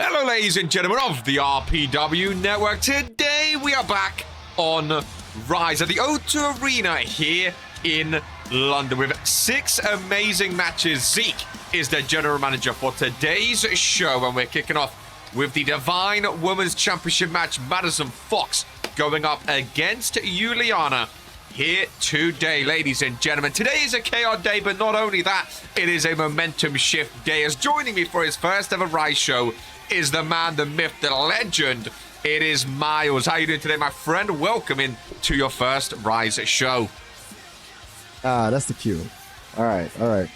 Hello, ladies and gentlemen of the RPW network. Today we are back on Rise at the O2 Arena here in London with 6 amazing matches. Zeke is the general manager for today's show, and we're kicking off with the Divine Women's Championship match. Madison Fox going up against Juliana here today, ladies and gentlemen. Today is a KO day, but not only that, it is a momentum shift day. As joining me for his first ever Rise show is the man, the myth, the legend. It is Miles. How are you doing today, my friend? Welcome in to your first Rise show. That's the cue. All right.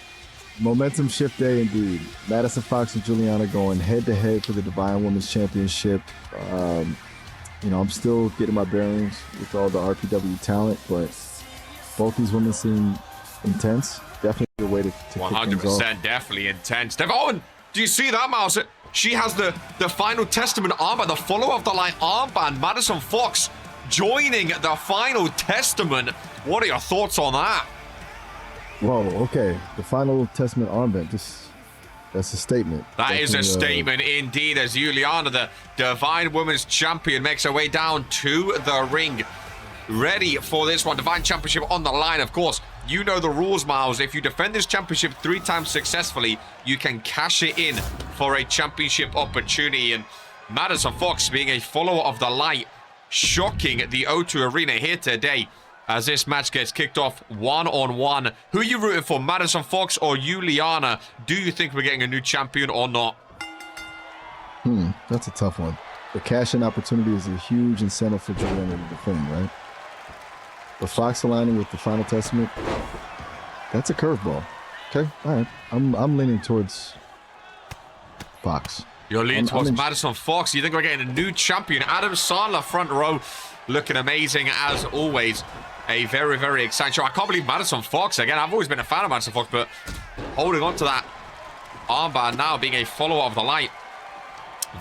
Momentum shift day indeed. Madison Fox and Juliana going head-to-head for the Divine Women's Championship. I'm still getting my bearings with all the RPW talent, but both these women seem intense. Definitely a way to 100% definitely intense. Devon, do you see that, Miles? She has the Final Testament armband, the follow of the line armband. Madison Fox joining the Final Testament. What are your thoughts on that? Whoa, okay. The Final Testament armband, that's a statement. That is a statement indeed, as Juliana, the Divine Women's Champion, makes her way down to the ring. Ready for this one. Divine Championship on the line, of course. You know the rules, Miles. If you defend this championship 3 times successfully, you can cash it in for a championship opportunity. And Madison Fox, being a follower of the light, shocking the O2 Arena here today as this match gets kicked off one-on-one. Who are you rooting for, Madison Fox or Juliana? Do you think we're getting a new champion or not? That's a tough one. The cash-in opportunity is a huge incentive for Juliana to defend, right? The Fox aligning with the Final Testament, that's a curveball. Okay, all right. I'm leaning towards Fox. You're leaning towards Madison Fox. You think we're getting a new champion? Adam Sandler, front row, looking amazing as always. A very, very exciting show. I can't believe Madison Fox. Again, I've always been a fan of Madison Fox, but holding on to that armband now, being a follower of the light.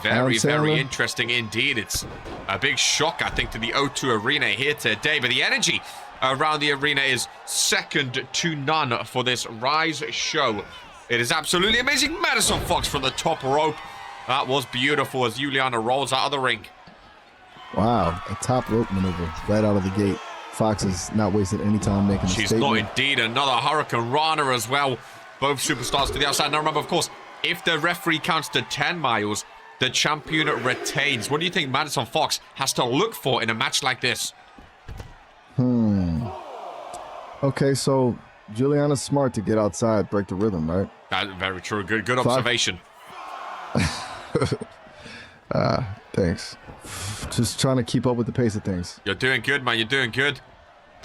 Very, very interesting indeed. It's a big shock, I think, to the O2 Arena here today. But the energy around the arena is second to none for this Rise show. It is absolutely amazing. Madison Fox from the top rope. That was beautiful as Juliana rolls out of the ring. Wow, a top rope maneuver right out of the gate. Fox is not wasting any time making a statement. She's not indeed. Another Hurricane Rana as well. Both superstars to the outside. Now remember, of course, if the referee counts to 10 miles, the champion retains. What do you think Madison Fox has to look for in a match like this? Okay, so Juliana's smart to get outside, break the rhythm, right? That's very true. Good observation. Thanks. Just trying to keep up with the pace of things. You're doing good, man. You're doing good.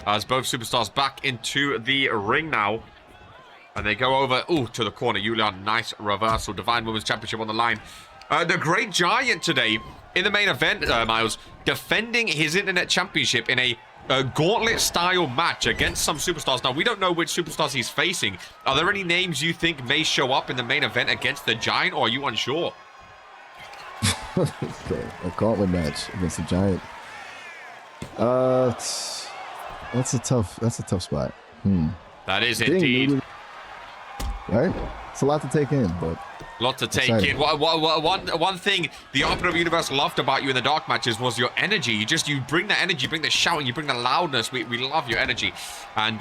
As both superstars back into the ring now. And they go over, to the corner. Juliana, nice reversal. Divine Women's Championship on the line. The Great Giant today in the main event, Miles, defending his Internet Championship in a gauntlet-style match against some superstars. Now, we don't know which superstars he's facing. Are there any names you think may show up in the main event against the Giant, or are you unsure? Okay, a gauntlet match against the Giant. That's a tough spot. That is indeed. Right? It's a lot to take in, but lot to take in. One thing the RPW universe loved about you in the dark matches was your energy. You bring the energy, you bring the shouting, you bring the loudness. We love your energy. And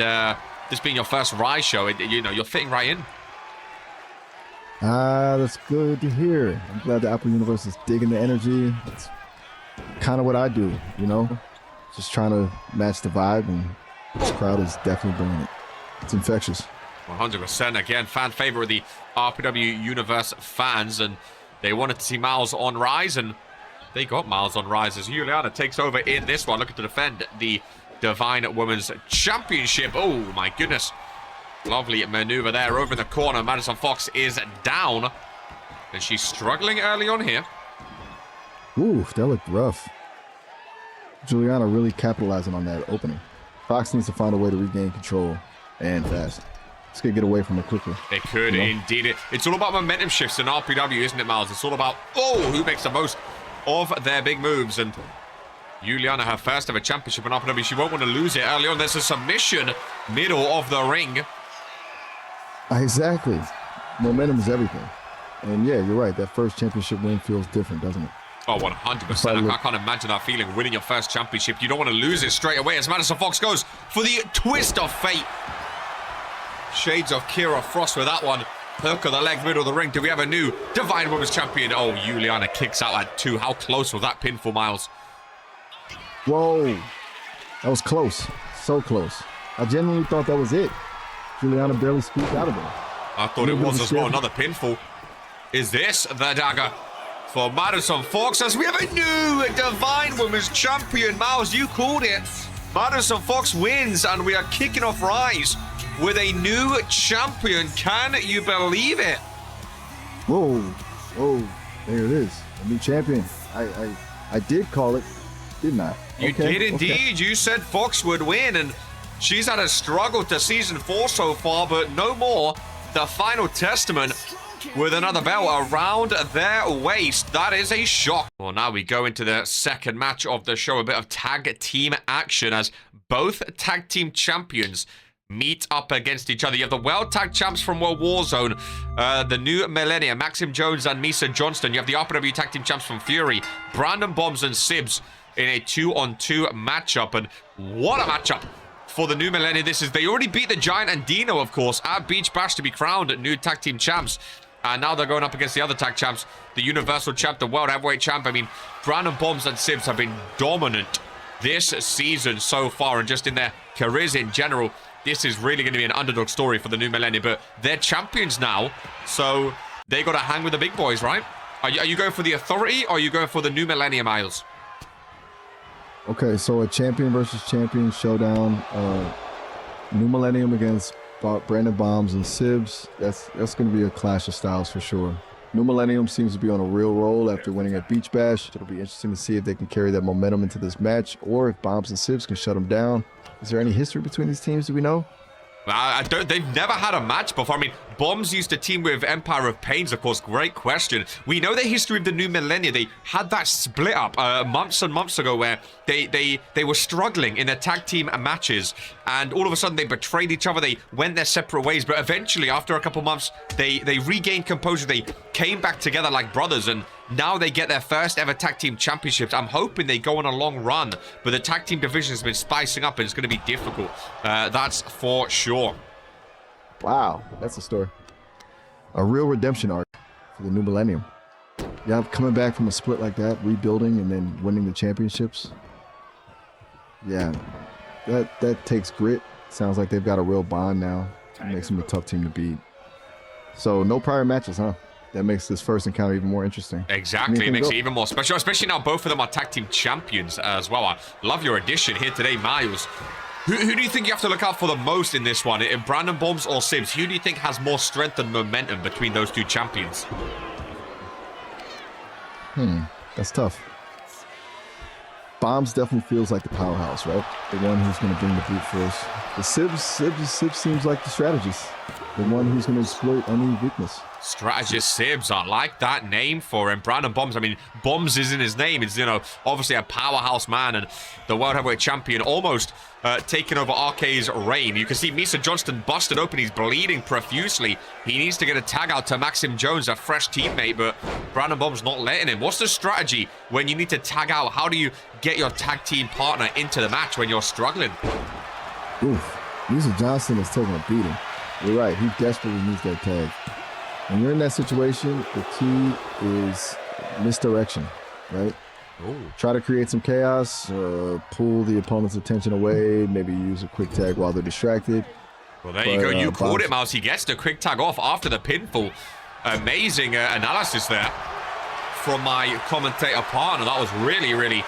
this being your first Rise show, you're fitting right in. That's good to hear. I'm glad the Apple universe is digging the energy. That's kind of what I do, just trying to match the vibe, and this crowd is definitely bringing it. It's infectious. 100%. Again, fan favorite of the RPW Universe fans, and they wanted to see Miles on Rise, and they got Miles on Rise as Juliana takes over in this one, looking to defend the Divine Women's Championship. Oh, my goodness. Lovely maneuver there over in the corner. Madison Fox is down, and she's struggling early on here. Ooh, that looked rough. Juliana really capitalizing on that opening. Fox needs to find a way to regain control, and fast. This could get away from it quickly. It could, indeed. It's all about momentum shifts in RPW, isn't it, Miles? It's all about, who makes the most of their big moves. And Juliana, her first ever championship in RPW, she won't want to lose it early on. There's a submission middle of the ring. Exactly. Momentum is everything. And yeah, you're right. That first championship win feels different, doesn't it? Oh, 100%. I can't imagine that feeling, winning your first championship. You don't want to lose it straight away as Madison Fox goes for the twist of fate. Shades of Kira Frost with that one. Hook of the leg, middle of the ring. Do we have a new Divine Women's Champion? Oh, Juliana kicks out at 2. How close was that pinfall, Miles? Whoa. That was close. So close. I genuinely thought that was it. Juliana barely squeaked out of it. I thought it was as well. Another pinfall. Is this the dagger for Madison Fox as we have a new Divine Women's Champion? Miles, you called it. Madison Fox wins and we are kicking off Rise with a new champion. Can you believe it? Whoa. Whoa. There it is. A new champion. I did call it, didn't I? You did indeed. Okay. You said Fox would win, and she's had a struggle to season 4 so far, but no more. The final testament with another belt around their waist. That is a shock. Well, now we go into the second match of the show. A bit of tag team action as both tag team champions meet up against each other. You have the World Tag Champs from World War Zone, the New Millennia, Maxim Jones and Misa Johnston. You have the RPW Tag Team Champs from Fury, Brandon Bombs and Sibs in a 2-on-2 matchup. And what a matchup for the New Millennia. They already beat the Giant and Dino, of course, at Beach Bash to be crowned new tag team champs. And now they're going up against the other tag champs, the Universal Champ, the World Heavyweight Champ. I mean, Brandon Bombs and Sibs have been dominant this season so far, and just in their careers in general. This is really going to be an underdog story for the New Millennia, but they're champions now, so they got to hang with the big boys, right? Are you going for the Authority, or are you going for the New Millennia, Miles? Okay, so a champion versus champion showdown. New Millennium against Brandon Bombs and Sibs. That's going to be a clash of styles for sure. New Millennium seems to be on a real roll after winning at Beach Bash. It'll be interesting to see if they can carry that momentum into this match, or if Bombs and Sibs can shut them down. Is there any history between these teams? Do we know? They've never had a match before. I mean, Bombs used to team with Empire of Pains, of course. Great question. We know the history of the New Millennia. They had that split up months and months ago where they were struggling in their tag team matches, and all of a sudden they betrayed each other. They went their separate ways, but eventually, after a couple months, they regained composure. They came back together like brothers, and now they get their first ever tag team championships. I'm hoping they go on a long run, but the tag team division has been spicing up, and it's going to be difficult. That's for sure. Wow, that's a story. A real redemption arc for the New Millennium. Yeah, coming back from a split like that, rebuilding, and then winning the championships. Yeah, that takes grit. Sounds like they've got a real bond now. It makes them a tough team to beat. So no prior matches, huh? That makes this first encounter even more interesting. Exactly, it makes it even more special, especially now both of them are tag team champions as well. I love your addition here today, Miles. Who do you think you have to look out for the most in this one? Brandon Bombs or Sibs? Who do you think has more strength and momentum between those two champions? That's tough. Bombs definitely feels like the powerhouse, right? The one who's going to bring the brute force. The Sibs seems like the strategist. The one who's going to exploit any weakness. Strategist Sibs, I like that name for him. Brandon Bombs, I mean, Bombs is in his name. It's, obviously a powerhouse man, and the World Heavyweight Champion almost taking over RK's reign. You can see Misa Johnston busted open. He's bleeding profusely. He needs to get a tag out to Maxim Jones, a fresh teammate, but Brandon Bombs not letting him. What's the strategy when you need to tag out? How do you get your tag team partner into the match when you're struggling? Oof, Misa Johnston is taking a beating. You're right, he desperately needs that tag. When you're in that situation, the key is misdirection, right? Ooh. Try to create some chaos, pull the opponent's attention away, maybe use a quick tag while they're distracted. Well, there you go. You called it, Mouse. He gets the quick tag off after the pinfall. Amazing analysis there from my commentator partner. That was really, really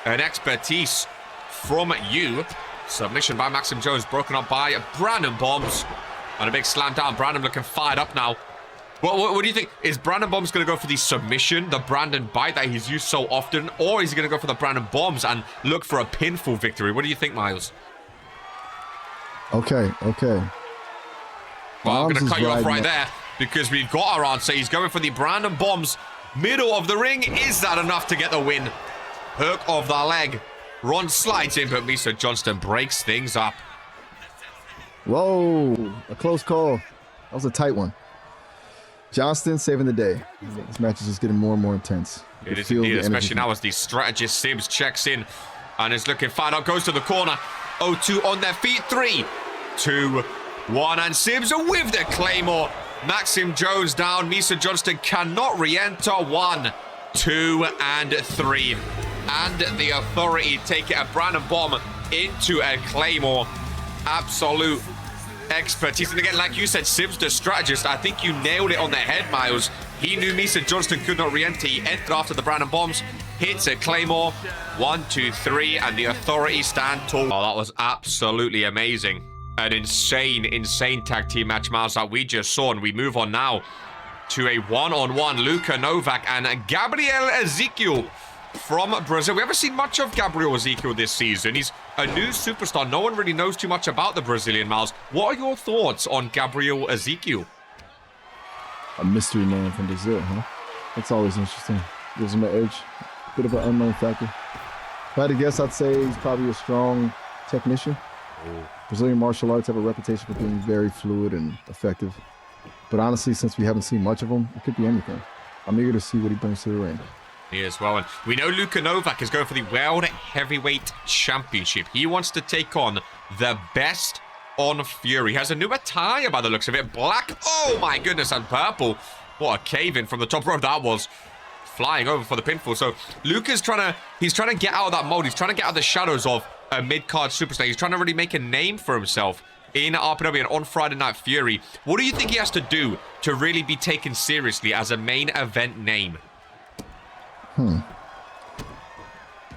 an expertise from you. Submission by Maxim Jones, broken up by Brandon Bombs. And a big slam down. Brandon looking fired up now. What do you think? Is Brandon Bombs going to go for the submission, the Brandon bite that he's used so often? Or is he going to go for the Brandon Bombs and look for a pinfall victory? What do you think, Miles? Okay. Well, I'm going to cut you off right there because we've got our answer. He's going for the Brandon Bombs. Middle of the ring. Is that enough to get the win? Hook of the leg. Ron slides in, but Misa Johnston breaks things up. Whoa, a close call. That was a tight one. Johnston saving the day. This match is just getting more and more intense. It is indeed, especially now as the strategist Sims checks in and is looking fired up, goes to the corner. O2 on their feet. 3, 2, 1, and Sims with the Claymore. Maxim Jones down. Misa Johnston cannot re-enter. 1, 2, and 3. And the Authority take it a Brandon Bomb into a Claymore. Absolute expertise. And again, like you said, Sims the strategist, I think you nailed it on the head, Miles. He knew Misa Johnston could not re-enter. He entered after the Brandon Bombs, hits a Claymore. 1, 2, 3, and the Authority stand tall. Oh, that was absolutely amazing. An insane tag team match, Miles, that we just saw. And we move on now to a one-on-one. Luka Novak and Gabriel Ezekiel from Brazil. We haven't seen much of Gabriel Ezekiel this season. He's a new superstar. No one really knows too much about the Brazilian, Miles. What are your thoughts on Gabriel Ezekiel? A mystery man from Brazil, huh? That's always interesting. Gives him an edge. Bit of an unknown factor. If I had to guess, I'd say he's probably a strong technician. Brazilian martial arts have a reputation for being very fluid and effective. But honestly, since we haven't seen much of him, it could be anything. I'm eager to see what he brings to the ring. He is well, and we know Luka Novak is going for the World Heavyweight Championship. He wants to take on the best on Fury. He has a new attire by the looks of it. Black, oh my goodness, and purple. What a cave-in from the top rope that was. Flying over for the pinfall. So Luka's trying to get out of that mold. He's trying to get out of the shadows of a mid-card superstar. He's trying to really make a name for himself in RPW and on Friday Night Fury. What do you think he has to do to really be taken seriously as a main event name?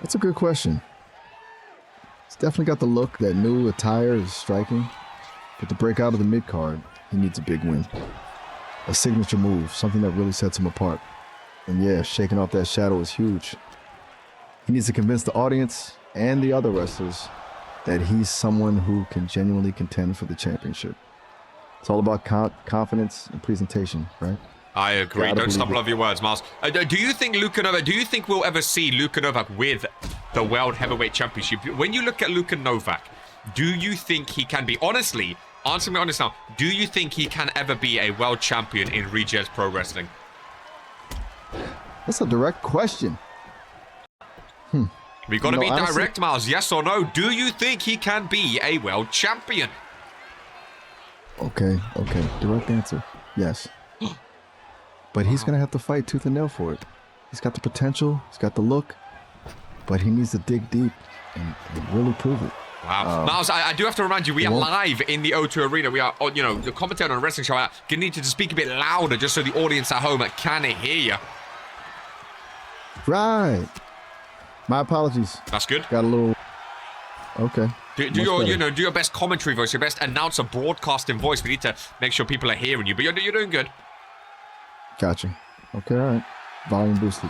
That's a good question. He's definitely got the look. That new attire is striking. But to break out of the mid-card, he needs a big win. A signature move, something that really sets him apart. And yeah, shaking off that shadow is huge. He needs to convince the audience and the other wrestlers that he's someone who can genuinely contend for the championship. It's all about confidence and presentation, right? I agree. Don't stumble over your words, Miles. Do you think we'll ever see Luka Novak with the World Heavyweight Championship? When you look at Luka Novak, do you think he can be, honestly, answer me honest now, do you think he can ever be a world champion in Regents Pro Wrestling? That's a direct question. We got to be direct, Miles. Yes or no? Do you think he can be a world champion? Okay. Direct answer. Yes. But he's going to have to fight tooth and nail for it. He's got the potential. He's got the look. But he needs to dig deep and really prove it. Wow. Miles, I do have to remind you, we are live in the O2 Arena. We are, the commentator on a wrestling show. Going to need to speak a bit louder just so the audience at home can hear you. Right. My apologies. That's good. Got a little... Okay. Do your best commentary voice, your best announcer broadcasting voice. We need to make sure people are hearing you, but you're doing good. Gotcha. Okay, all right. Volume boosted.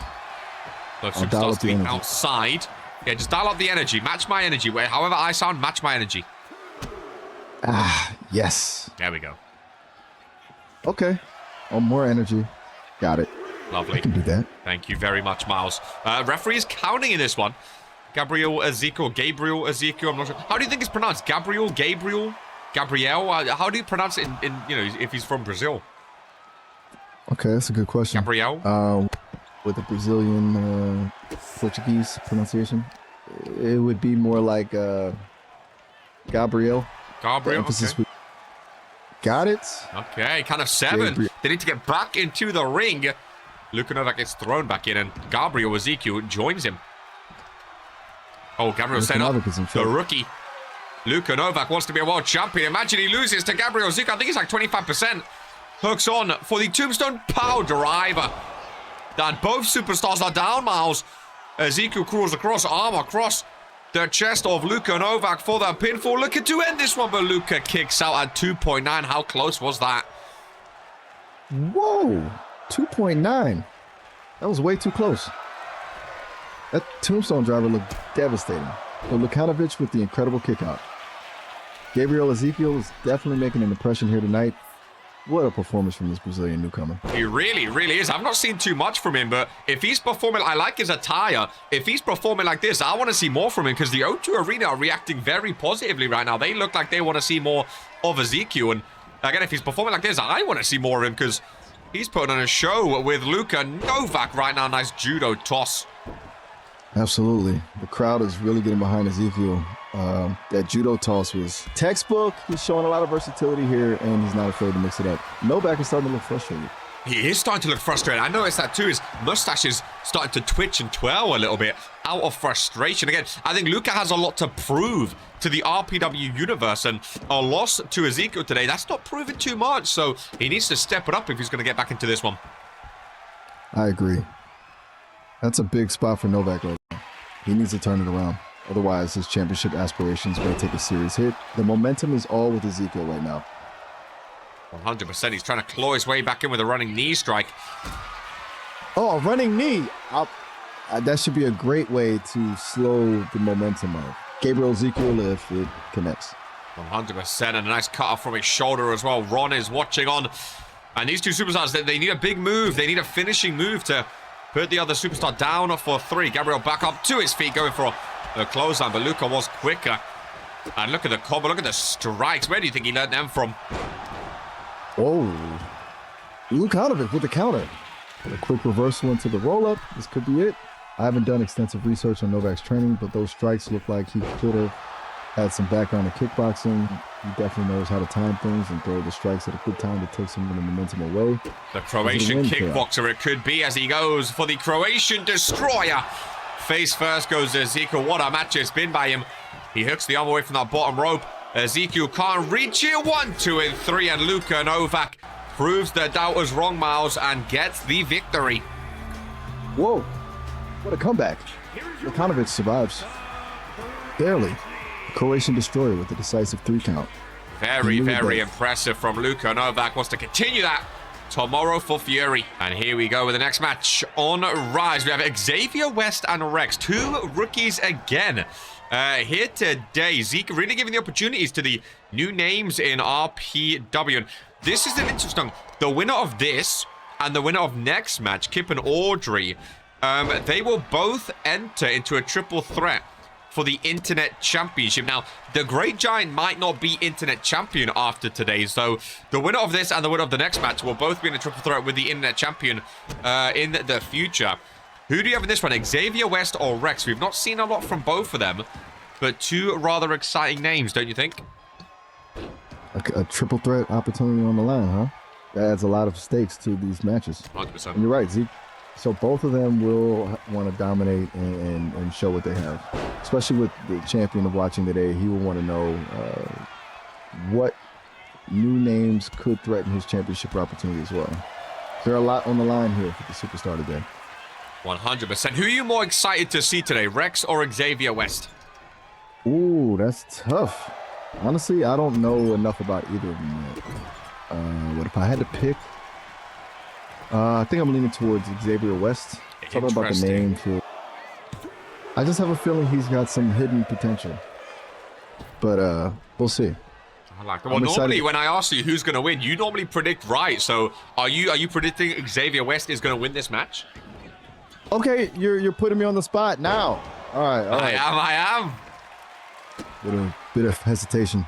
Those superstars to be outside. Yeah, just dial up the energy. Match my energy. However I sound, match my energy. Yes. There we go. Okay. Oh, more energy. Got it. Lovely. I can do that. Thank you very much, Miles. Referee is counting in this one. Gabriel Ezekiel. I'm not sure. How do you think it's pronounced? Gabriel? How do you pronounce it in if he's from Brazil? Okay, that's a good question. Gabriel? With a Brazilian Portuguese pronunciation, it would be more like Gabriel. Emphasis with... Got it. Okay, count of 7. Gabriel. They need to get back into the ring. Luka Novak gets thrown back in, and Gabriel Ezekiel joins him. Oh, Gabriel's set up. The rookie. Luka Novak wants to be a world champion. Imagine he loses to Gabriel Ezekiel. I think he's like 25%. Hooks on for the Tombstone Power Driver. And both superstars are down, Miles. Ezekiel crawls across, arm across the chest of Luka Novak for the pinfall. Looking to end this one, but Luka kicks out at 2.9. How close was that? Whoa, 2.9. That was way too close. That Tombstone Driver looked devastating. But Lukanovic with the incredible kick out. Gabriel Ezekiel is definitely making an impression here tonight. What a performance from this Brazilian newcomer. He really, really is. I've not seen too much from him, but if he's performing, I like his attire. If he's performing like this, I want to see more from him because the O2 Arena are reacting very positively right now. They look like they want to see more of Ezekiel. And again, if he's performing like this, I want to see more of him because He's putting on a show with Luka Novak right now. Nice judo toss. Absolutely. The crowd is really getting behind Ezekiel. That judo toss was textbook. He's showing a lot of versatility here, and he's not afraid to mix it up. Novak is starting to look frustrated. He is starting to look frustrated. I noticed that too. His mustache is starting to twitch and twirl a little bit out of frustration. Again, I think Luka has a lot to prove to the RPW universe, and a loss to Ezekiel today, that's not proving too much. So he needs to step it up if he's going to get back into this one. I agree. That's a big spot for Novak right now. He needs to turn it around. Otherwise, his championship aspirations may take a serious hit. The momentum is all with Ezekiel right now. 100%. He's trying to claw his way back in with a running knee strike. Oh, a running knee. That should be a great way to slow the momentum of Gabriel Ezekiel if it connects. 100%. And a nice cut off from his shoulder as well. Ron is watching on. And these two superstars, they need a big move. They need a finishing move to put the other superstar down for 3. Gabriel back up to his feet, going for a clothesline, but Luka was quicker. And look at the combo, look at the strikes. Where do you think he learned them from? Oh, Luke out of it with the counter. A quick reversal into the roll-up. This could be it. I haven't done extensive research on Novak's training, but those strikes look like he could have had some background in kickboxing. He definitely knows how to time things and throw the strikes at a good time to take some of the momentum away. The Croatian kickboxer it could be as he goes for the Croatian destroyer. Face first goes Ezekiel. What a match it's been by him. He hooks the arm away from that bottom rope. Ezekiel can't reach it. 1, 2, and 3. And Luka Novak proves the doubters wrong, Miles, and gets the victory. Whoa. What a comeback. Lukanovic survives. Barely. Croatian destroyer with a decisive 3 count. Very, very impressive from Luka Novak. Wants to continue that tomorrow for Fury. And here we go with the next match on Rise. We have Xavier West and Rex, 2 rookies again. Here today, Zeke really giving the opportunities to the new names in RPW. And this is an interesting. The winner of this and the winner of next match, Kip and Audrey, they will both enter into a triple threat for the Internet Championship. Now, the Great Giant might not be Internet Champion after today, so the winner of this and the winner of the next match will both be in a triple threat with the Internet Champion in the future. Who do you have in this one, Xavier West or Rex? We've not seen a lot from both of them, but 2 rather exciting names, don't you think? A triple threat opportunity on the line, huh? That adds a lot of stakes to these matches. 100%. And you're right, Zeke. So both of them will want to dominate and show what they have. Especially with the champion of watching today, he will want to know what new names could threaten his championship opportunity as well. There are a lot on the line here for the superstar today. 100%. Who are you more excited to see today, Rex or Xavier West? Ooh, that's tough. Honestly, I don't know enough about either of them yet. What if I had to pick? I think I'm leaning towards Xavier West. Something about the name too. I just have a feeling he's got some hidden potential. But we'll see. I like that. Well, normally when I ask you who's going to win, you normally predict right. So are you predicting Xavier West is going to win this match? Okay, you're putting me on the spot now. All right. I am. With a bit of hesitation.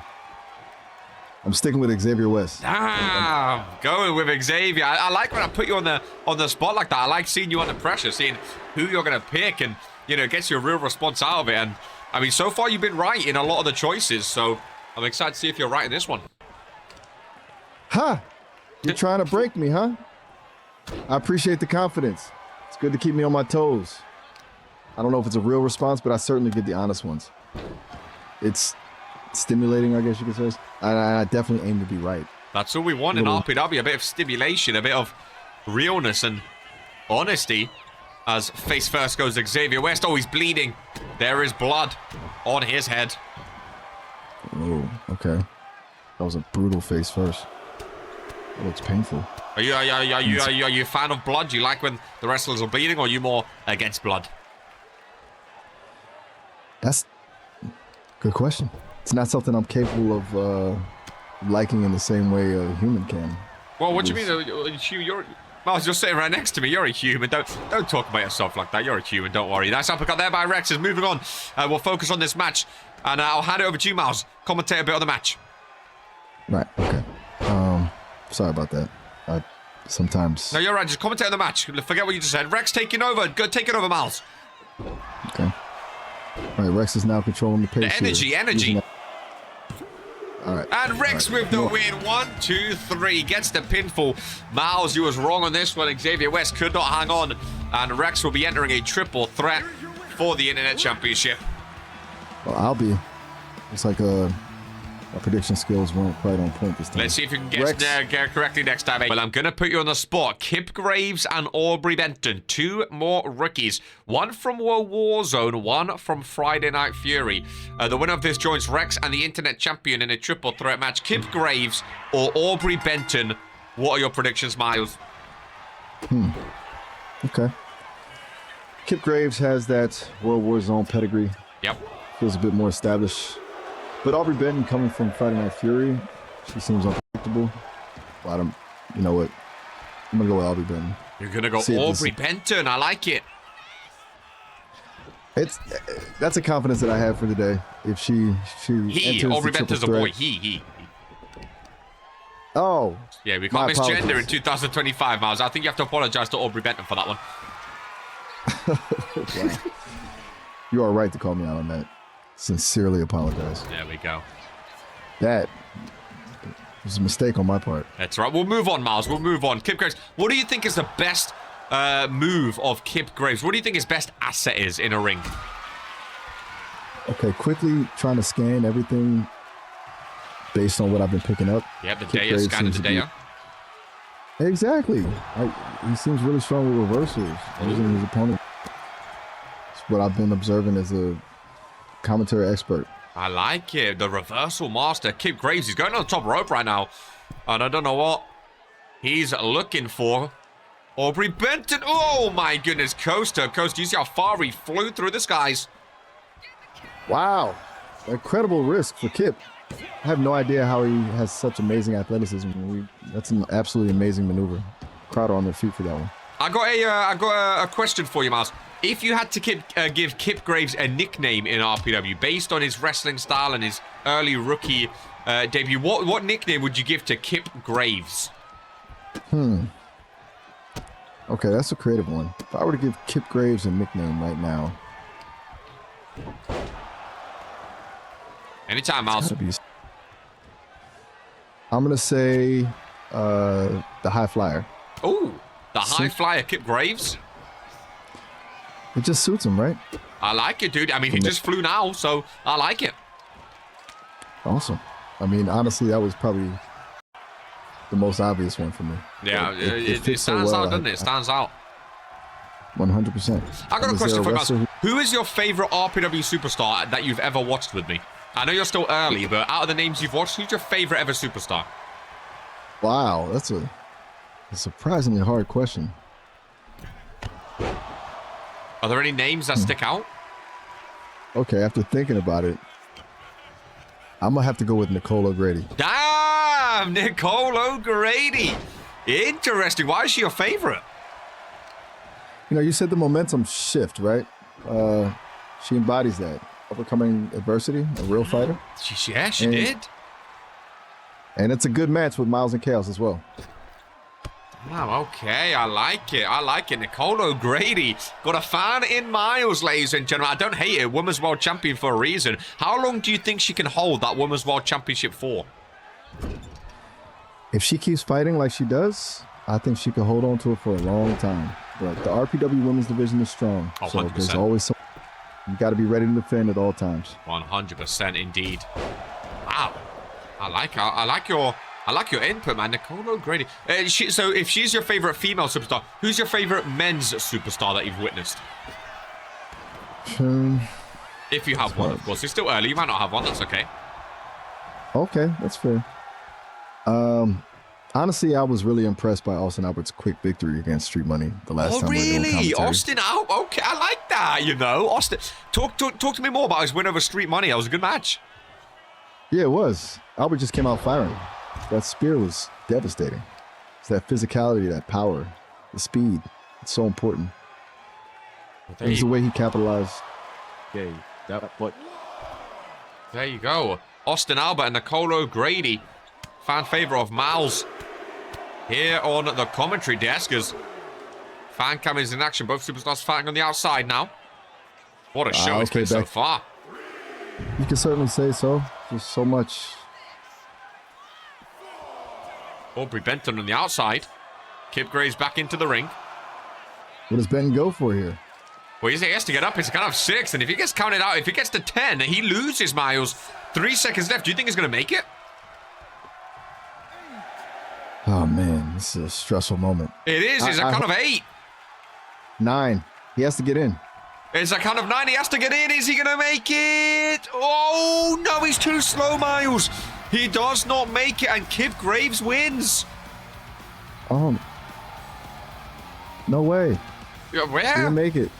I'm sticking with Xavier West. Damn, going with Xavier. I like when I put you on the spot like that. I like seeing you under pressure, seeing who you're going to pick, and it gets you a real response out of it. And I mean, so far you've been right in a lot of the choices, so I'm excited to see if you're right in this one. Huh? You're trying to break me, huh? I appreciate the confidence. It's good to keep me on my toes. I don't know if it's a real response, but I certainly give the honest ones. It's stimulating, I guess you could say. I definitely aim to be right. That's all we want in RPW, a bit of stimulation, a bit of realness and honesty. As face first goes Xavier West. Oh, he's bleeding. There is blood on his head. Oh, okay. That was a brutal face first. That looks painful. Are you a fan of blood? Do you like when the wrestlers are bleeding, or are you more against blood? That's a good question. It's not something I'm capable of liking in the same way a human can. Well, what do you mean? I was just sitting right next to me. You're a human. Don't talk about yourself like that. You're a human. Don't worry. Nice uppercut there by Rex. Is moving on. We'll focus on this match, and I'll hand it over to you, Miles. Commentate a bit on the match. Right. Okay. Sorry about that. sometimes. No, you're right. Just commentate on the match. Forget what you just said. Rex taking over. Go take it over, Miles. Okay. All right, Rex is now controlling the pace. The energy. All right. And Rex with the win. 1, 2, 3. Gets the pinfall. Miles, you was wrong on this one. Xavier West could not hang on. And Rex will be entering a triple threat for the Internet Championship. Well, I'll be. It's like my prediction skills weren't quite on point this time. Let's see if you can guess correctly next time. Well, I'm going to put you on the spot. Kip Graves and Aubrey Benton. 2 more rookies. One from World War Zone, one from Friday Night Fury. The winner of this joins Rex and the Internet Champion in a triple threat match. Kip Graves or Aubrey Benton. What are your predictions, Miles? Okay. Kip Graves has that World War Zone pedigree. Yep. Feels a bit more established. But Aubrey Benton coming from Friday Night Fury, she seems unpredictable. Well, you know what? I'm going to go with Aubrey Benton. You're going to go Aubrey Benton. I like it. That's a confidence that I have for the day. If she Aubrey Benton's a boy. He. Oh. Yeah, we can't misgender in 2025, Miles. I think you have to apologize to Aubrey Benton for that one. Wow. You are right to call me out on that. Sincerely apologize. There we go. That was a mistake on my part. That's right. We'll move on, Miles. We'll move on. Kip Graves, what do you think is the best move of Kip Graves? What do you think his best asset is in a ring? Okay, quickly trying to scan everything based on what I've been picking up. Yeah, the Daya, scanning the Daya. Exactly. He seems really strong with reversals using his opponent. It's what I've been observing as a commentary expert. I like it. The reversal master, Kip Graves. He's going on the top rope right now. And I don't know what he's looking for. Aubrey Benton. Oh, my goodness. Coaster. You see how far he flew through the skies? Wow. Incredible risk for Kip. I have no idea how he has such amazing athleticism. That's an absolutely amazing maneuver. Crowd on their feet for that one. I got a question for you, Miles. If you had to give Kip Graves a nickname in RPW based on his wrestling style and his early rookie debut, what nickname would you give to Kip Graves? Okay, that's a creative one. If I were to give Kip Graves a nickname right now, anytime, Miles. I'm gonna say the High Flyer. Oh, the High Flyer, Kip Graves. It just suits him, right? I like it, dude. I mean, he just flew now, so I like it. Awesome. I mean, honestly, that was probably the most obvious one for me. Yeah, it stands out, doesn't it? It stands out. 100%. I got a question for you, Miles. Who is your favorite RPW superstar that you've ever watched with me? I know you're still early, but out of the names you've watched, who's your favorite ever superstar? Wow, that's a surprisingly hard question. Are there any names that stick out? Okay, after thinking about it, I'm going to have to go with Nicole O'Grady. Damn, Nicole O'Grady. Interesting. Why is she your favorite? You know, you said the momentum shift, right? She embodies that. Overcoming adversity, a real fighter. She did. And it's a good match with Miles and Chaos as well. Wow, okay, I like it. Nicole O'Grady. Got a fan in Miles, ladies and gentlemen. I don't hate it. Women's World Champion for a reason. How long do you think she can hold that Women's World Championship for? If she keeps fighting like she does, I think she could hold on to it for a long time. But the RPW women's division is strong. Oh, so 100%. there's always some. You got to be ready to defend at all times. 100% indeed. Wow. I like your input, man. Nicole O'Grady. So if she's your favorite female superstar, who's your favorite men's superstar that you've witnessed? If you have one, of course. It's still early. You might not have one. That's okay. Okay, that's fair. Honestly, I was really impressed by Austin Albert's quick victory against Street Money the last time. Oh, really? We were doing commentary. Austin Albert? Okay, I like that, you know. Austin, talk to me more about his win over Street Money. That was a good match. Yeah, it was. Albert just came out firing. That spear was devastating. It's that physicality, that power, the speed. It's so important. Well, it's the way he capitalized. Okay, there you go. Austin Albert and Nicole O'Grady, fan favorite of Miles. here on the commentary desk as fan cam is in action. Both superstars fighting on the outside now. What a show it's been so far. You can certainly say so. Just so much. Aubrey Benton on the outside. Kip Graves back into the ring. What does Benton go for here? Well, he has to get up. It's a count of 6, and if he gets counted out, if he gets to 10, he loses, Miles. 3 seconds left. Do you think he's going to make it? Oh, man. This is a stressful moment. It is. It's a count of 8. 9. He has to get in. It's a count of 9. He has to get in. Is he going to make it? Oh, no. He's too slow, Miles. He does not make it, and Kip Graves wins. No way. Where? He didn't make it.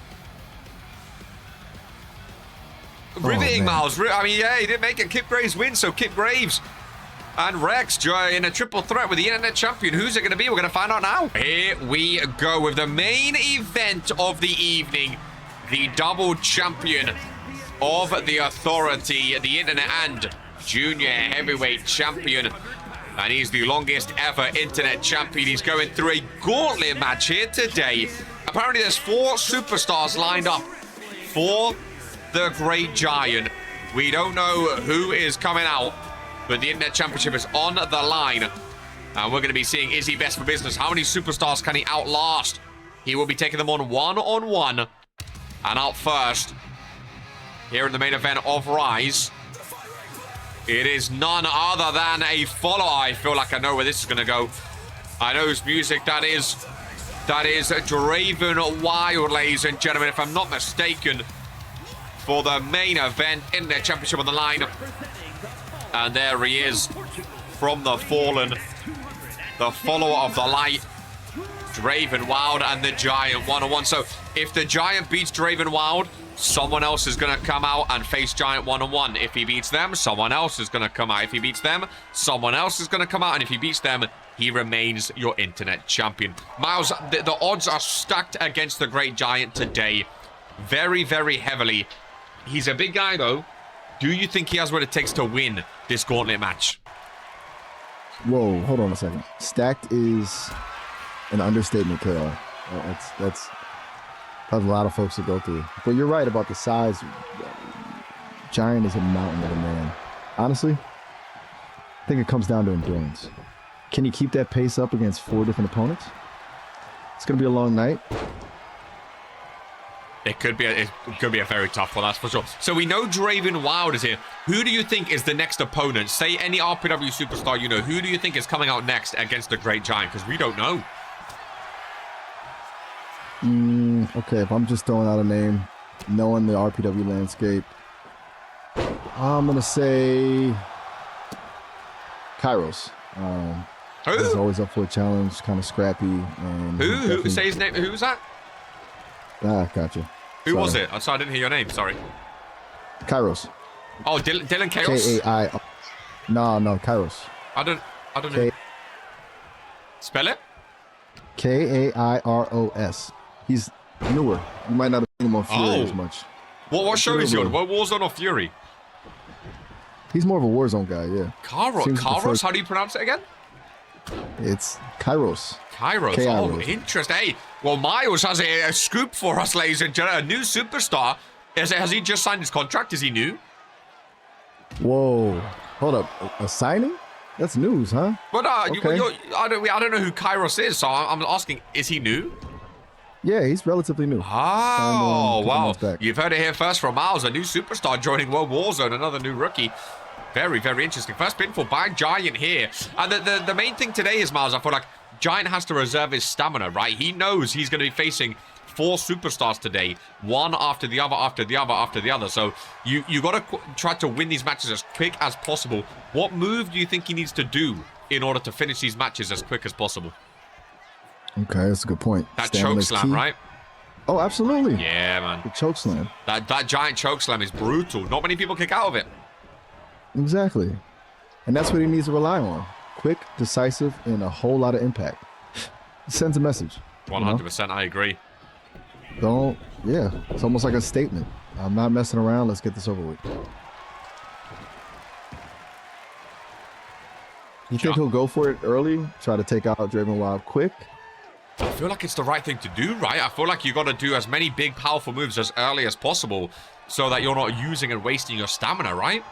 Riveting, Miles. I mean, yeah, he didn't make it. Kip Graves wins, so Kip Graves and Rex in a triple threat with the Internet Champion. Who's it going to be? We're going to find out now. Here we go with the main event of the evening. The double champion of the Authority, the Internet and Junior Heavyweight Champion. And he's the longest ever Internet Champion. He's going through a gauntlet match here today. Apparently there's 4 superstars lined up for the Great Giant. We don't know who is coming out, but the Internet Championship is on the line. And we're going to be seeing, is he best for business? How many superstars can he outlast? He will be taking them on one-on-one. And out first, here in the main event of Rise, it is none other than a follower. I feel like I know where this is going to go. I know whose music that is. That is Draven Wild, ladies and gentlemen, if I'm not mistaken, for the main event in their championship on the line. And there he is from the Fallen, the follower of the light, Draven Wild and the Giant one-on-one. So if the Giant beats Draven Wild, someone else is going to come out and face Giant one-on-one. If he beats them, someone else is going to come out. If he beats them, someone else is going to come out. And if he beats them, he remains your Internet Champion. Miles, the odds are stacked against the Great Giant today. Very, very heavily. He's a big guy, though. Do you think he has what it takes to win this gauntlet match? Whoa, hold on a second. Stacked is an understatement, KR. That's a lot of folks to go through. But you're right about the size. Giant is a mountain of a man. Honestly, I think it comes down to endurance. Can you keep that pace up against 4 different opponents? It's going to be a long night. It could be a very tough one, that's for sure. So we know Draven Wild is here. Who do you think is the next opponent? Say any RPW superstar you know. Who do you think is coming out next against the Great Giant? Because we don't know. Okay, if I'm just throwing out a name, knowing the RPW landscape, I'm going to say Kairos. He's always up for a challenge, kind of scrappy. And who? Say his name. Who was that? Gotcha. Who was it? I didn't hear your name. Sorry. Kairos. Oh, Dylan Chaos. K-A-I. No, Kairos. I don't know. Spell it. K-A-I-R-O-S. He's newer. You might not have seen him on Fury as much. What show is he on? What Warzone or Fury? He's more of a Warzone guy, yeah. Kairos? How do you pronounce it again? It's Kairos. Kairos. Oh, interesting. Hey, well, Miles has a scoop for us, ladies and gentlemen. A new superstar. Has he just signed his contract? Is he new? Whoa. Hold up. A signing? That's news, huh? But okay. I don't know who Kairos is, so I'm asking, is he new? Yeah, he's relatively new. Oh, wow. You've heard it here first from Miles, a new superstar joining World Warzone, another new rookie. Very, very interesting. First pinfall by Giant here. And the main thing today is, Miles, I feel like Giant has to reserve his stamina, right? He knows he's going to be facing 4 superstars today, one after the other, after the other, after the other. So you got to try to win these matches as quick as possible. What move do you think he needs to do in order to finish these matches as quick as possible? Okay, that's a good point. That choke slam, right? Oh, absolutely. Yeah, man. The choke slam. That Giant choke slam is brutal. Not many people kick out of it. Exactly. And that's what he needs to rely on. Quick, decisive, and a whole lot of impact. It sends a message. 100%, I agree. Yeah, it's almost like a statement. I'm not messing around. Let's get this over with. You think he'll go for it early? Try to take out Draven Wild quick? I feel like it's the right thing to do, right? I feel like you got to do as many big, powerful moves as early as possible so that you're not using and wasting your stamina, right?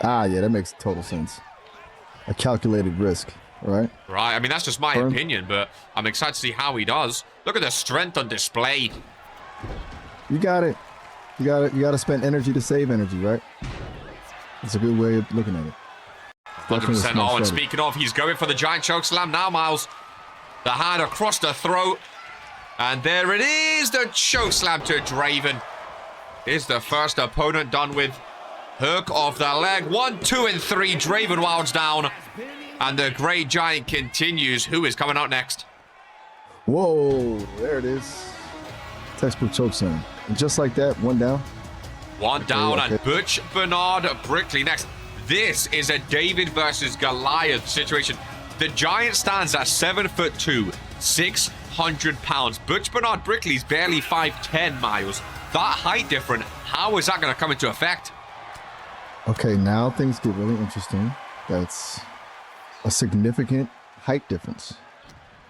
Ah, yeah, that makes total sense. A calculated risk, right? Right. I mean, that's just my opinion, but I'm excited to see how he does. Look at the strength on display. You got it. You got to spend energy to save energy, right? It's a good way of looking at it. 100%. Oh, and speaking of, he's going for the giant choke slam now, Miles. The hand across the throat. And there it is, the choke slam to Draven. Is the first opponent done with. Hook off the leg. 1, 2, and 3. Draven Wild's down. And the Great Giant continues. Who is coming out next? Whoa, there it is. Textbook choke slam. And just like that, one down. One down, and Butch Bernard Brickley next. This is a David versus Goliath situation. The Giant stands at 7'2", 600 pounds. Butch Bernard Brickley's barely 5'10", Miles. That height difference, how is that going to come into effect? Okay, now things get really interesting. That's a significant height difference.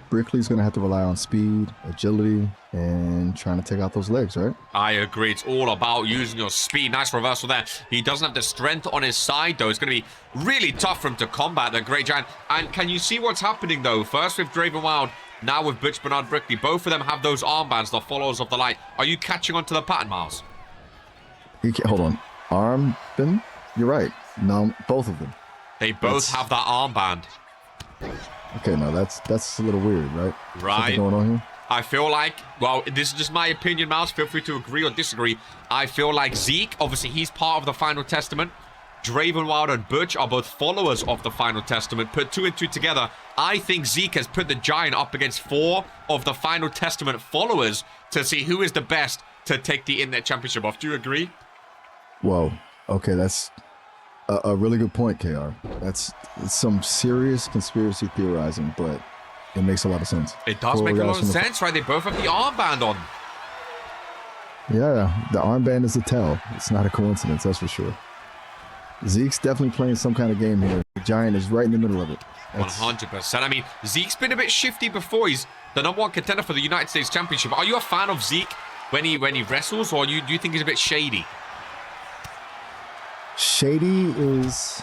Brickley's going to have to rely on speed, agility, and trying to take out those legs, right? I agree. It's all about using your speed. Nice reversal there. He doesn't have the strength on his side, though. It's going to be really tough for him to combat the Great Giant. And can you see what's happening, though? First with Draven Wild, now with Butch Bernard Brickley. Both of them have those armbands, the followers of the light. Are you catching on to the pattern, Miles? Hold on. Armband? You're right. No, both of them. They both have that armband. Okay, no, that's a little weird, right? Right. Something going on here? I feel like, well, this is just my opinion, Miles. Feel free to agree or disagree. I feel like Zeke, obviously, he's part of the Final Testament. Draven Wild and Butch are both followers of the Final Testament. Put 2 and 2 together. I think Zeke has put the Giant up against 4 of the Final Testament followers to see who is the best to take the Internet Championship off. Do you agree? Whoa. Okay, that's a really good point, KR. It's some serious conspiracy theorizing, but it makes a lot of sense. It does make a lot of sense, right? They both have the armband on. Yeah, the armband is a tell. It's not a coincidence, that's for sure. Zeke's definitely playing some kind of game here. The Giant is right in the middle of it. 100%. I mean, Zeke's been a bit shifty before. He's the #1 contender for the United States Championship. Are you a fan of Zeke when he wrestles, or do you think he's a bit shady? Shady is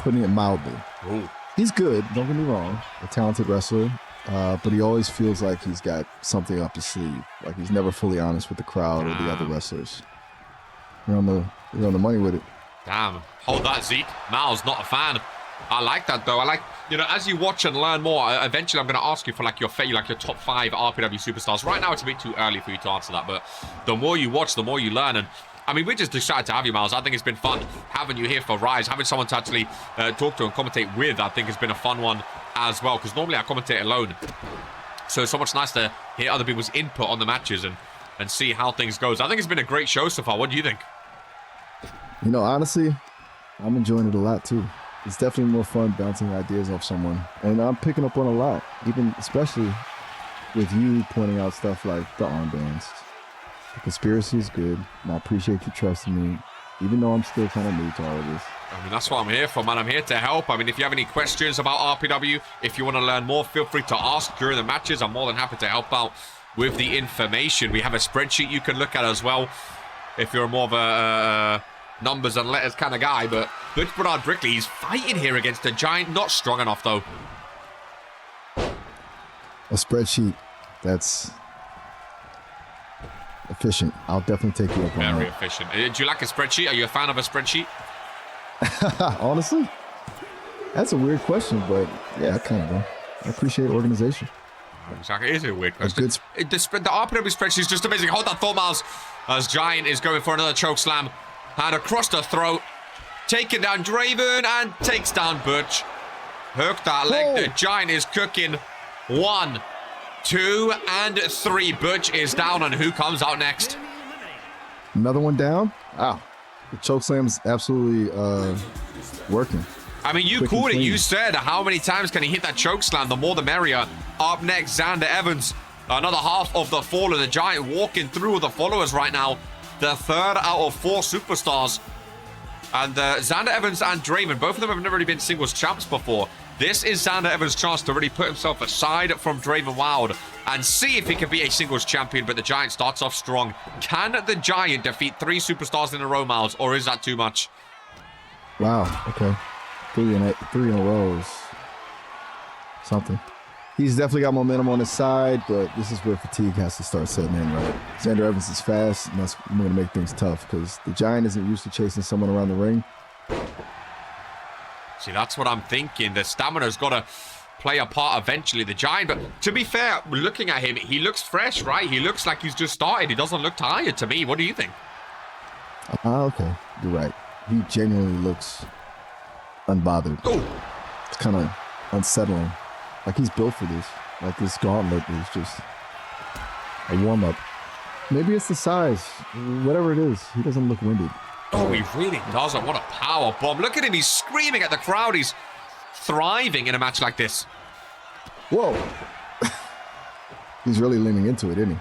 putting it mildly. Ooh. He's good, don't get me wrong. A talented wrestler, but he always feels like he's got something up his sleeve. Like he's never fully honest with the crowd or the other wrestlers. You're on the money with it. Damn. Hold that, Zeke. Mal's not a fan. I like that, though. I like, as you watch and learn more, eventually I'm going to ask you for, your top 5 RPW superstars. Right now, it's a bit too early for you to answer that, but the more you watch, the more you learn. And, I mean, we're just excited to have you, Miles. I think it's been fun having you here for Rise. Having someone to actually talk to and commentate with, I think has been a fun one as well, because normally I commentate alone. So it's so much nice to hear other people's input on the matches and see how things goes. I think it's been a great show so far. What do you think? Honestly, I'm enjoying it a lot, too. It's definitely more fun bouncing ideas off someone. And I'm picking up on a lot, especially with you pointing out stuff like the armbands. The conspiracy is good, and I appreciate you trusting me, even though I'm still kind of new to all of this. I mean, that's what I'm here for, man. I'm here to help. I mean, if you have any questions about RPW, if you want to learn more, feel free to ask during the matches. I'm more than happy to help out with the information. We have a spreadsheet you can look at as well, if you're more of a numbers and letters kind of guy. But Butch Bernard Brickley, he's fighting here against a Giant. Not strong enough, though. A spreadsheet that's efficient. I'll definitely take you up on that. Very efficient. Do you like a spreadsheet? Are you a fan of a spreadsheet? Honestly, that's a weird question, but yeah, I kind of do. I appreciate organization. Exactly. It is a weird question. The RPW spreadsheet is just amazing. Hold that thought, Miles. As Giant is going for another choke slam. Hand across the throat. Taking down Draven and takes down Butch. Hook that leg. The Giant is cooking. 1, 2, and 3. Butch is down, and who comes out next? Another one down? Wow. The chokeslam's absolutely working. I mean, you called it. You said how many times can he hit that chokeslam? The more the merrier. Up next, Xander Evans. Another half of the Fallen. The Giant walking through with the followers right now. The 3rd out of 4 superstars. And Xander Evans and Draven, both of them have never really been singles champs before. This is Xander Evans' chance to really put himself aside from Draven Wild and see if he can be a singles champion, but the Giant starts off strong. Can the Giant defeat 3 superstars in a row, Miles, or is that too much? Wow, okay. 3 in a row is something. He's definitely got momentum on his side, but this is where fatigue has to start setting in, right? Xander Evans is fast, and that's going to make things tough because the Giant isn't used to chasing someone around the ring. See, that's what I'm thinking. The stamina's got to play a part eventually, the Giant. But to be fair, looking at him, he looks fresh, right? He looks like he's just started. He doesn't look tired to me. What do you think? Okay. You're right. He genuinely looks unbothered. Oh. It's kind of unsettling. Like he's built for this. Like this gauntlet is just a warm-up. Maybe it's the size. Whatever it is, he doesn't look winded. Oh, he really doesn't. What a power bomb. Look at him. He's screaming at the crowd. He's thriving in a match like this. Whoa. He's really leaning into it, isn't he?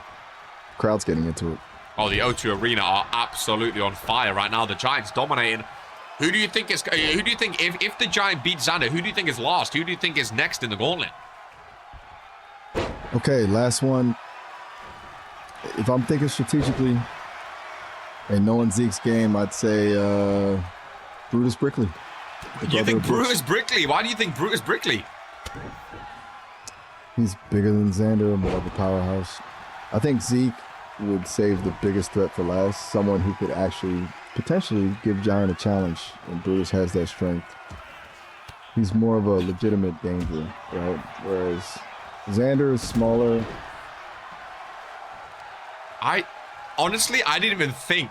Crowd's getting into it. Oh, the O2 Arena are absolutely on fire right now. The Giant's dominating. Who do you think is... Who do you think... If the Giant beats Xander, who do you think is last? Who do you think is next in the gauntlet? Okay, last one. If I'm thinking strategically and knowing Zeke's game, I'd say Brutus Brickley. You think Brutus Brickley? Why do you think Brutus Brickley? He's bigger than Xander, more of a powerhouse. I think Zeke would save the biggest threat for last. Someone who could actually potentially give Giant a challenge, and Brutus has that strength. He's more of a legitimate danger, right? Whereas Xander is smaller. Honestly, I didn't even think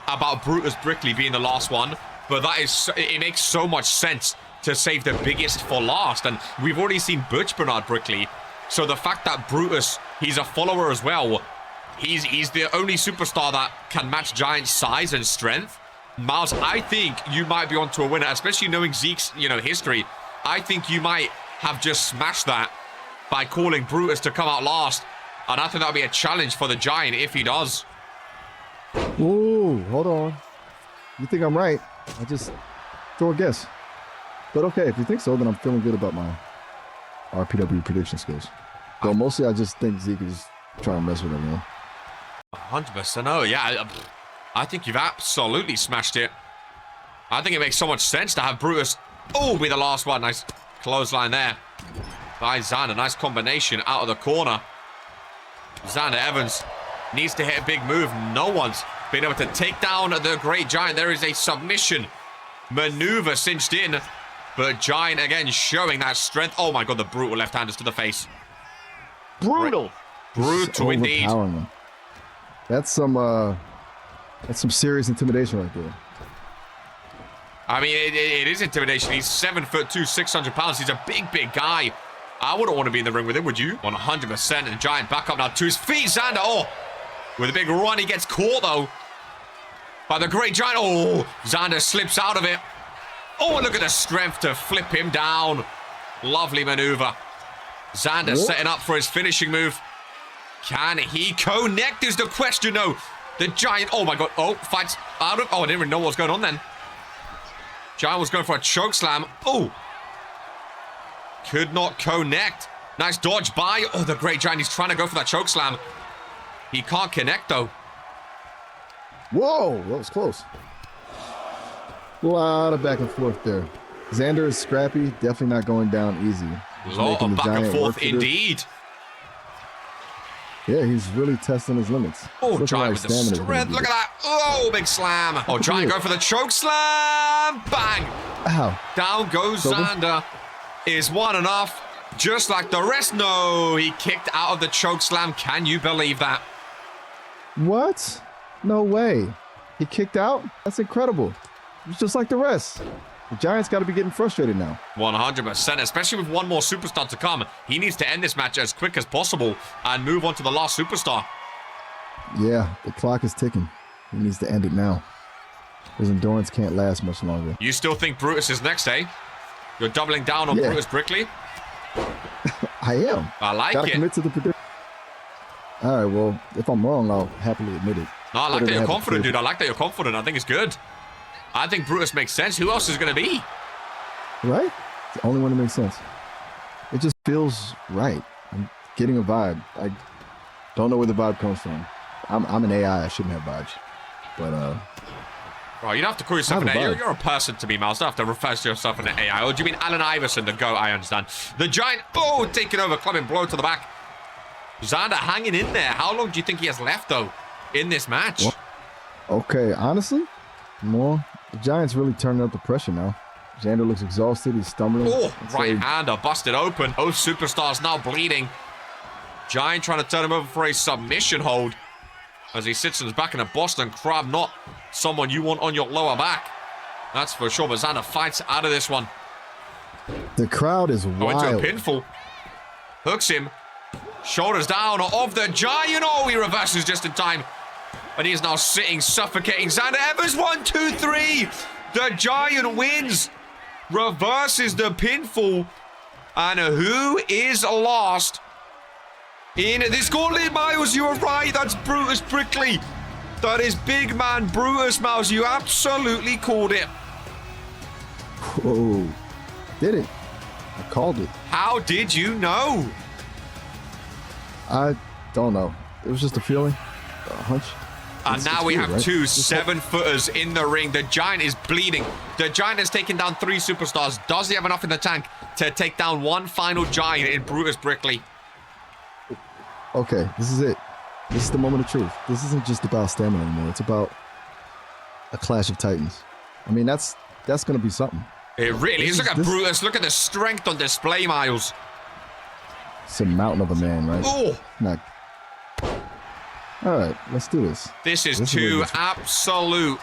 about Brutus Brickley being the last one, but it makes so much sense to save the biggest for last. And we've already seen Butch Bernard Brickley, so the fact that Brutus, he's a follower as well, he's the only superstar that can match Giant's size and strength. Miles, I think you might be onto a winner, especially knowing Zeke's, history. I think you might have just smashed that by calling Brutus to come out last. And I think that'll be a challenge for the Giant if he does. Ooh, hold on. You think I'm right? I just throw a guess. But okay, if you think so, then I'm feeling good about my RPW prediction skills. Though mostly I just think Zeke is trying to mess with him, 100%. Oh, yeah. I think you've absolutely smashed it. I think it makes so much sense to have Brutus, be the last one. Nice clothesline there by Xander. Nice combination out of the corner. Xander Evans needs to hit a big move. No one's been able to take down the Great Giant. There is a submission maneuver cinched in. But Giant again showing that strength. Oh my god, the brutal left-handers to the face. Brutal. Brutal indeed. That's some serious intimidation right there. I mean, it is intimidation. He's 7'2", 600 pounds. He's a big guy. I wouldn't want to be in the ring with him, would you? 100%. And Giant back up now to his feet. Xander, with a big run. He gets caught, though, by the Great Giant. Xander slips out of it. Look at the strength to flip him down. Lovely maneuver. Xander setting up for his finishing move. Can he connect is the question, though. The Giant, oh my god. Fights out of, I didn't even know what was going on then. Giant was going for a choke slam. Could not connect. Nice dodge by. The Great Giant. He's trying to go for that choke slam. He can't connect, though. Whoa, that was close. A lot of back and forth there. Xander is scrappy. Definitely not going down easy. A lot of back and forth indeed. Yeah, he's really testing his limits. Giant with the strength. Look at that. Big slam. Giant go for the choke slam. Bang. Ow. Down goes Xander. Is one enough? Just like the rest? No, he kicked out of the choke slam. Can you believe that? What? No way. He kicked out? That's incredible. It's just like the rest. The Giant's got to be getting frustrated now. 100%, especially with one more superstar to come. He needs to end this match as quick as possible and move on to the last superstar. Yeah, the clock is ticking. He needs to end it now. His endurance can't last much longer. You still think Brutus is next, eh? You're doubling down on Brutus Brickley? I am. I like Gotta it. commit to the prediction. All right, well, if I'm wrong, I'll happily admit it. No, I like that you're confident, dude. I like that you're confident. I think it's good. I think Brutus makes sense. Who else is going to be? Right? It's the only one that makes sense. It just feels right. I'm getting a vibe. I don't know where the vibe comes from. I'm an AI. I shouldn't have vibes. But, Bro, you don't have to call yourself an I have a AI. vibe. You're a person to me, Miles. You don't have to refer to yourself as an AI. Or do you mean Allen Iverson, the GOAT? I understand. The Giant, oh, taking over, clubbing blow to the back. Xander hanging in there. How long do you think he has left, though, in this match? Well, okay, honestly, the Giants really turning up the pressure now. Xander looks exhausted. He's stumbling. Oh, right-hander busted open. Both superstars now bleeding. Giant trying to turn him over for a submission hold as he sits in his back in a Boston Crab. Not someone you want on your lower back. That's for sure, but Xander fights out of this one. The crowd is Into wild. a pinfall. Hooks him. Shoulders down of the Giant. Oh, he reverses just in time. And he's now sitting, suffocating. Xander Evans, 1, 2, 3. The Giant wins. Reverses the pinfall. And who is lost in this gauntlet? Miles, you were right. That's Brutus Brickley. That is big man Brutus, Miles. You absolutely called it. Whoa. Did it. I called it. How did you know? I don't know. It was just a feeling. A hunch. And now we weird, have right? two Just 7-footers in the ring. The Giant is bleeding. The Giant has taken down 3 superstars. Does he have enough in the tank to take down one final Giant in Brutus Brickley? Okay, this is it. This is the moment of truth. This isn't just about stamina anymore. It's about a clash of titans. I mean, that's going to be something. It really is. Look at Brutus. Look at the strength on display, Miles. It's a mountain of a man, right? Oh, Not. All right, let's do this. this is This is two what it is. absolute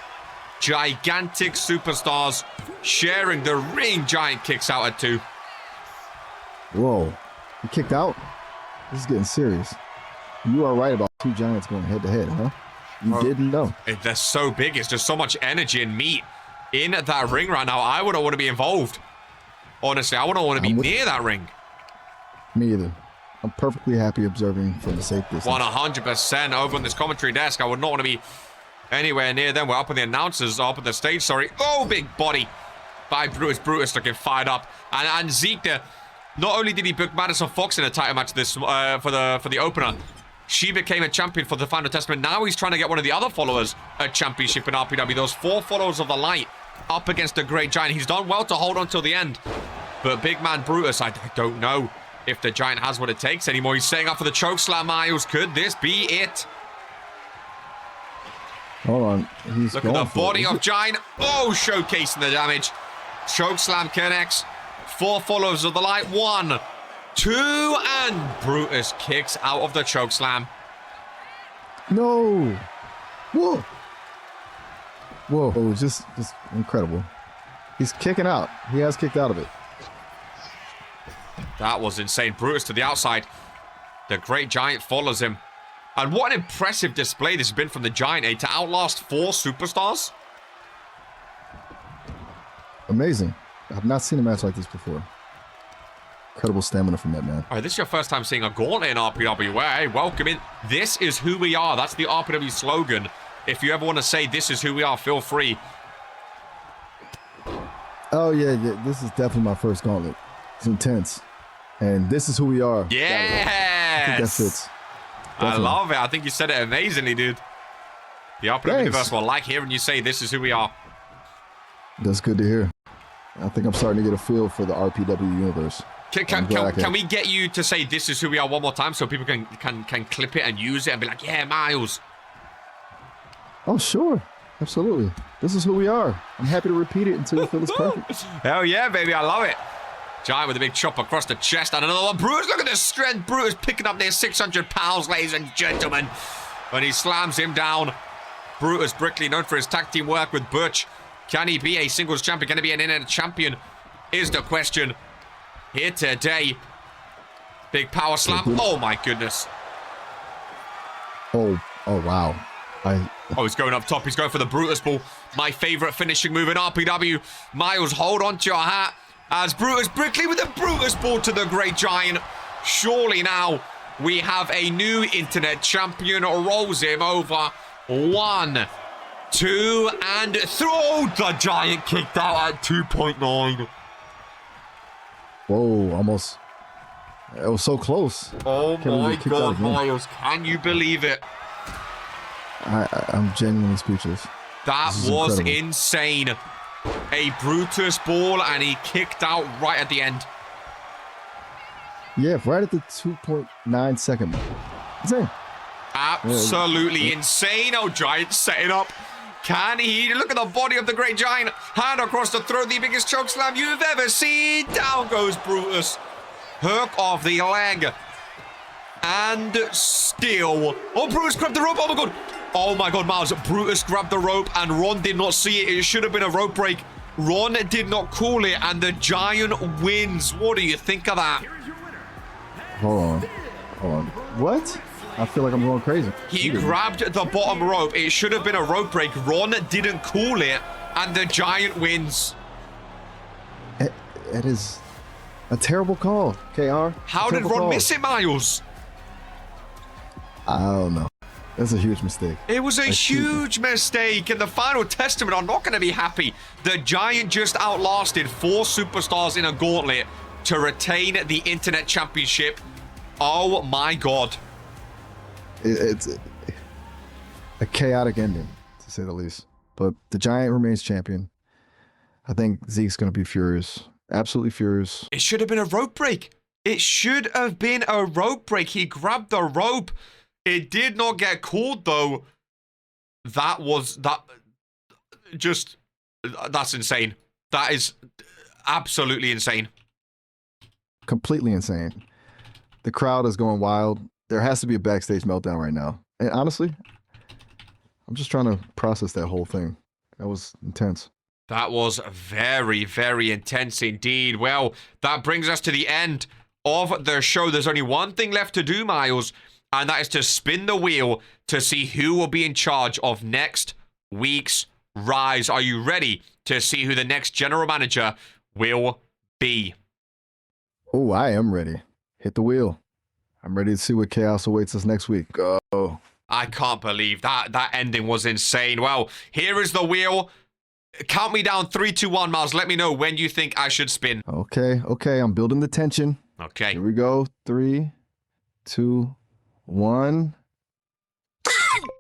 gigantic superstars sharing the ring. Giant kicks out at 2. Whoa. He kicked out? This is getting serious. You are right about 2 giants going head to head, huh? You didn't know. They're so big. It's just so much energy and meat in that ring right now. I wouldn't want to be involved. Honestly, I wouldn't want to be near that ring. Me either. I'm perfectly happy observing from a safe distance. 100% over on this commentary desk. I would not want to be anywhere near them. We're up on the announcers, up on the stage, sorry. Oh, big body by Brutus. Brutus looking fired up. And Zeke there, not only did he book Madison Fox in a title match this for the opener, she became a champion for the Final Testament. Now he's trying to get one of the other followers a championship in RPW. Those 4 followers of the light up against the Great Giant. He's done well to hold on till the end. But big man Brutus, I don't know if the Giant has what it takes anymore. He's setting up for the choke slam, Miles. Could this be it? Hold on. He's Look at going the for body it. of Giant. Oh, showcasing the damage. Choke slam connects. 4 followers of the light. 1, 2, and Brutus kicks out of the choke slam. No. Whoa. Whoa. Oh, just incredible. He's kicking out. He has kicked out of it. That was insane. Brutus to the outside. The Great Giant follows him. And what an impressive display this has been from the Giant, to outlast 4 superstars. Amazing. I've not seen a match like this before. Incredible stamina from that man. All right, this is your first time seeing a gauntlet in RPW. Hey, welcome in. This is who we are. That's the RPW slogan. If you ever want to say this is who we are, feel free. Oh, yeah. This is definitely my first gauntlet. It's intense. And this is who we are. Yes. I think that fits. I Definitely. love it. I think you said it amazingly, dude. The RPW Thanks. universe will like hearing you say this is who we are. That's good to hear. I think I'm starting to get a feel for the RPW universe. Can we get you to say this is who we are one more time so people can clip it and use it and be like, yeah, Miles. Oh, sure. Absolutely. This is who we are. I'm happy to repeat it until you feel it's perfect. Hell yeah, baby. I love it. Giant with a big chop across the chest and another one. Brutus, look at the strength. Brutus picking up near 600 pounds, ladies and gentlemen. And he slams him down. Brutus Brickley, known for his tag team work with Butch. Can he be a singles champion? Can he be an internet champion? Is the question here today. Big power slam. Oh, my goodness. Oh, wow. Oh, he's going up top. He's going for the Brutus ball. My favorite finishing move in RPW. Miles, hold on to your hat. As Brutus Brickley with the Brutus ball to the Great Giant. Surely now we have a new internet champion. Rolls him over. 1, 2 and throw. The Giant kicked out at 2.9. Whoa, almost. It was so close. Oh Can't believe my it kicked out God, again. Miles. Can you believe it? I'm genuinely speechless. That This is was incredible. insane. A Brutus ball, and he kicked out right at the end. Yeah, right at the 2.9 second mark. Insane. Absolutely insane. Oh, Giant setting up. Can he? Look at the body of the Great Giant. Hand across the throat, the biggest choke slam you've ever seen. Down goes Brutus. Hook off the leg. And still. Oh, Brutus grabbed the rope. Oh, my God. Oh, my God, Miles. Brutus grabbed the rope, and Ron did not see it. It should have been a rope break. Ron did not call it, and the Giant wins. What do you think of that? Hold on. What? I feel like I'm going crazy. He grabbed the bottom rope. It should have been a rope break. Ron didn't call it, and the Giant wins. It is a terrible call, KR. How did Ron miss it, Miles? I don't know. That's a huge mistake. It was a huge mistake, and the final testament are not going to be happy. The Giant just outlasted 4 superstars in a gauntlet to retain the Internet Championship. Oh my God. It's a chaotic ending, to say the least. But the Giant remains champion. I think Zeke's going to be furious. Absolutely furious. It should have been a rope break. It should have been a rope break. He grabbed the rope. It did not get called, though. That's insane. That is absolutely insane. Completely insane. The crowd is going wild. There has to be a backstage meltdown right now. And honestly, I'm just trying to process that whole thing. That was intense. That was very, very intense indeed. Well, that brings us to the end of the show. There's only one thing left to do, Miles, and that is to spin the wheel to see who will be in charge of next week's Rise. Are you ready to see who the next general manager will be? Oh, I am ready. Hit the wheel. I'm ready to see what chaos awaits us next week. Go. I can't believe that. That ending was insane. Well, here is the wheel. Count me down 3, 2, 1, Miles. Let me know when you think I should spin. Okay. I'm building the tension. Okay. Here we go. 3, 2, 1.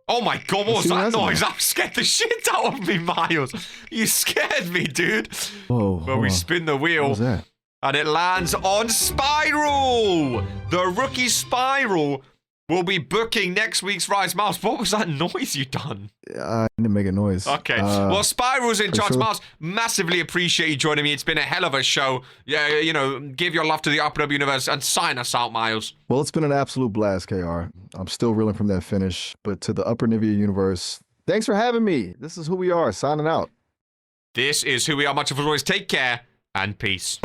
Oh my God, what was See that what noise? that's That scared the shit out of me, Miles. You scared me, dude. Whoa. Well, we spin the wheel. What was that? And it lands on Spiral. The rookie Spiral will be booking next week's Rise. Miles, what was that noise you done? I didn't make a noise. Okay. Well, Spiral's in charge. sure? Miles, massively appreciate you joining me. It's been a hell of a show. Yeah, you know, give your love to the RPW universe and sign us out, Miles. Well, it's been an absolute blast, KR. I'm still reeling from that finish. But to the Upper Nivea universe, thanks for having me. This is who we are. Signing out. This is who we are. Much of always. Take care and peace.